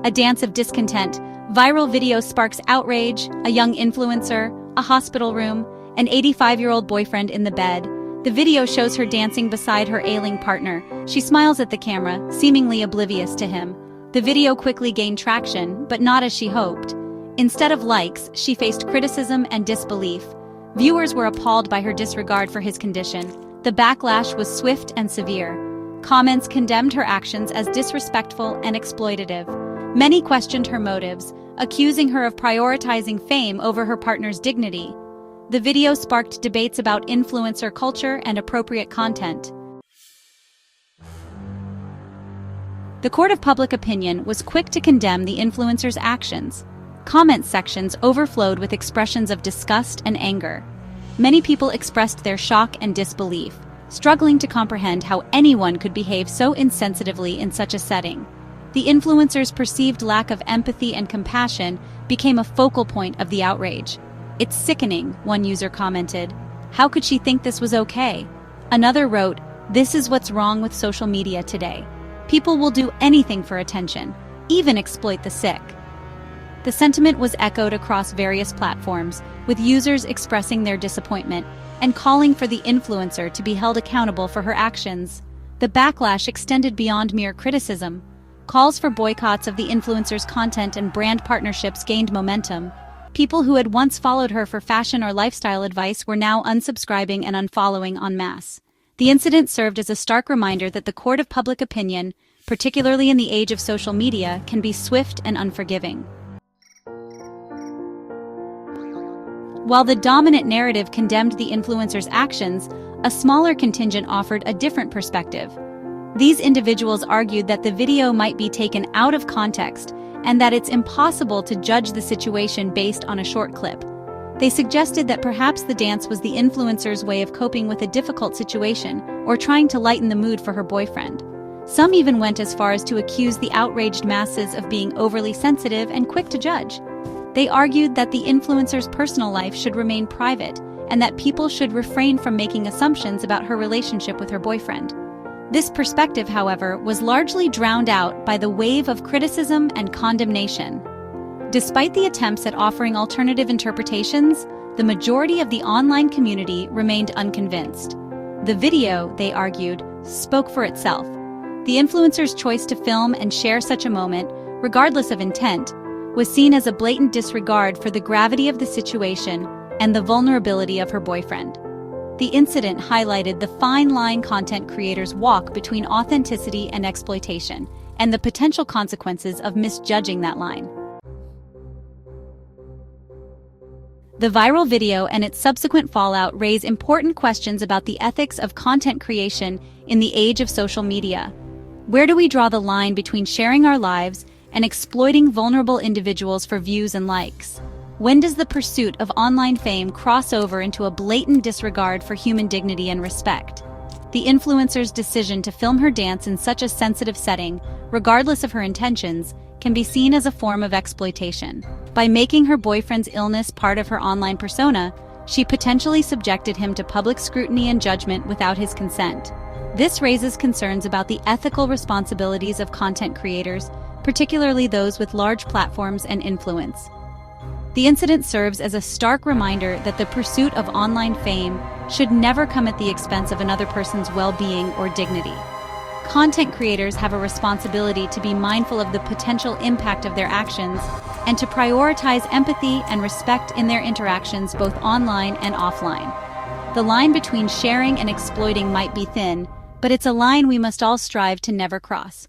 A dance of discontent. Viral video sparks outrage, a young influencer, a hospital room, an 85-year-old boyfriend in the bed. The video shows her dancing beside her ailing partner. She smiles at the camera, seemingly oblivious to him. The video quickly gained traction, but not as she hoped. Instead of likes, she faced criticism and disbelief. Viewers were appalled by her disregard for his condition. The backlash was swift and severe. Comments condemned her actions as disrespectful and exploitative. Many questioned her motives, accusing her of prioritizing fame over her partner's dignity. The video sparked debates about influencer culture and appropriate content. The court of public opinion was quick to condemn the influencer's actions. Comment sections overflowed with expressions of disgust and anger. Many people expressed their shock and disbelief, struggling to comprehend how anyone could behave so insensitively in such a setting. The influencer's perceived lack of empathy and compassion became a focal point of the outrage. "It's sickening," one user commented. "How could she think this was okay?" Another wrote, "This is what's wrong with social media today. People will do anything for attention, even exploit the sick." The sentiment was echoed across various platforms, with users expressing their disappointment and calling for the influencer to be held accountable for her actions. The backlash extended beyond mere criticism. Calls for boycotts of the influencer's content and brand partnerships gained momentum. People who had once followed her for fashion or lifestyle advice were now unsubscribing and unfollowing en masse. The incident served as a stark reminder that the court of public opinion, particularly in the age of social media, can be swift and unforgiving. While the dominant narrative condemned the influencer's actions, a smaller contingent offered a different perspective. These individuals argued that the video might be taken out of context and that it's impossible to judge the situation based on a short clip. They suggested that perhaps the dance was the influencer's way of coping with a difficult situation or trying to lighten the mood for her boyfriend. Some even went as far as to accuse the outraged masses of being overly sensitive and quick to judge. They argued that the influencer's personal life should remain private and that people should refrain from making assumptions about her relationship with her boyfriend. This perspective, however, was largely drowned out by the wave of criticism and condemnation. Despite the attempts at offering alternative interpretations, the majority of the online community remained unconvinced. The video, they argued, spoke for itself. The influencer's choice to film and share such a moment, regardless of intent, was seen as a blatant disregard for the gravity of the situation and the vulnerability of her boyfriend. The incident highlighted the fine line content creators walk between authenticity and exploitation, and the potential consequences of misjudging that line. The viral video and its subsequent fallout raise important questions about the ethics of content creation in the age of social media. Where do we draw the line between sharing our lives and exploiting vulnerable individuals for views and likes? When does the pursuit of online fame cross over into a blatant disregard for human dignity and respect? The influencer's decision to film her dance in such a sensitive setting, regardless of her intentions, can be seen as a form of exploitation. By making her boyfriend's illness part of her online persona, she potentially subjected him to public scrutiny and judgment without his consent. This raises concerns about the ethical responsibilities of content creators, particularly those with large platforms and influence. The incident serves as a stark reminder that the pursuit of online fame should never come at the expense of another person's well-being or dignity. Content creators have a responsibility to be mindful of the potential impact of their actions and to prioritize empathy and respect in their interactions both online and offline. The line between sharing and exploiting might be thin, but it's a line we must all strive to never cross.